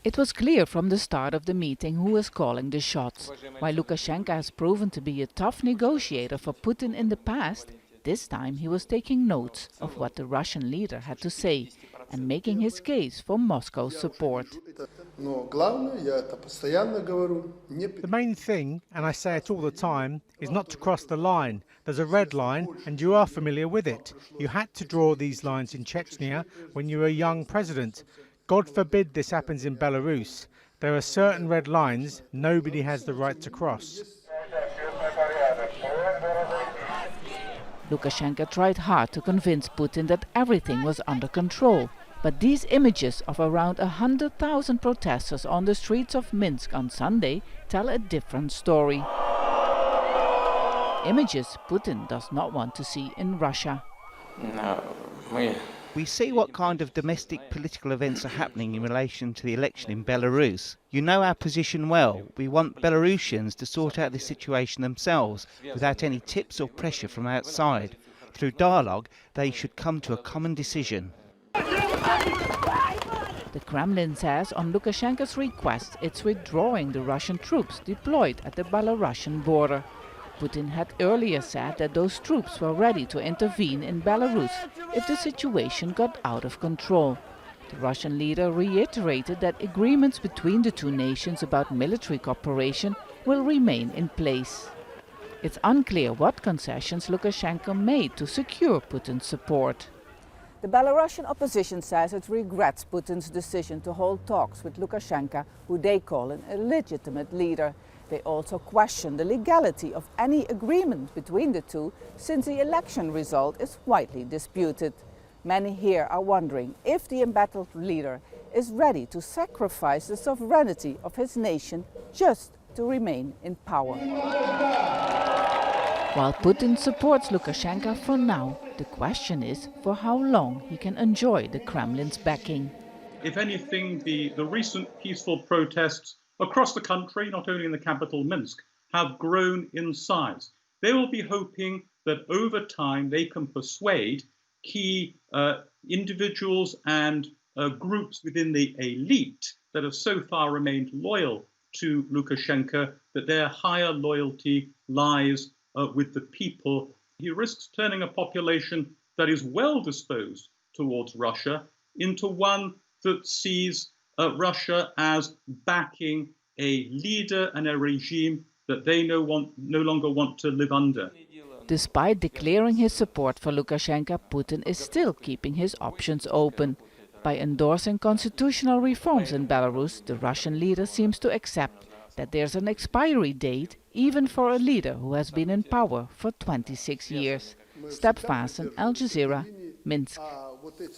It was clear from the start of the meeting who was calling the shots. While Lukashenko has proven to be a tough negotiator for Putin in the past, this time he was taking notes of what the Russian leader had to say and making his case for Moscow's support. The main thing, and I say it all the time, is not to cross the line. There's a red line, and you are familiar with it. You had to draw these lines in Chechnya when you were a young president. God forbid this happens in Belarus. There are certain red lines nobody has the right to cross. Lukashenko tried hard to convince Putin that everything was under control. But these images of around 100,000 protesters on the streets of Minsk on Sunday tell a different story. Images Putin does not want to see in Russia. We see what kind of domestic political events are happening in relation to the election in Belarus. You know our position well. We want Belarusians to sort out this situation themselves without any tips or pressure from outside. Through dialogue, they should come to a common decision. The Kremlin says on Lukashenko's request it's withdrawing the Russian troops deployed at the Belarusian border. Putin had earlier said that those troops were ready to intervene in Belarus if the situation got out of control. The Russian leader reiterated that agreements between the two nations about military cooperation will remain in place. It's unclear what concessions Lukashenko made to secure Putin's support. The Belarusian opposition says it regrets Putin's decision to hold talks with Lukashenko, who they call an illegitimate leader. They also question the legality of any agreement between the two, since the election result is widely disputed. Many here are wondering if the embattled leader is ready to sacrifice the sovereignty of his nation just to remain in power. While Putin supports Lukashenko for now, the question is for how long he can enjoy the Kremlin's backing. If anything, the recent peaceful protests across the country, not only in the capital Minsk, have grown in size. They will be hoping that over time they can persuade key individuals and groups within the elite that have so far remained loyal to Lukashenko, that their higher loyalty lies with the people. He risks turning a population that is well disposed towards Russia into one that sees Russia as backing a leader and a regime that they no longer want to live under. Despite declaring his support for Lukashenko, Putin is still keeping his options open. By endorsing constitutional reforms in Belarus, the Russian leader seems to accept that there's an expiry date even for a leader who has been in power for 26 years. Vaessen, Al Jazeera, Minsk.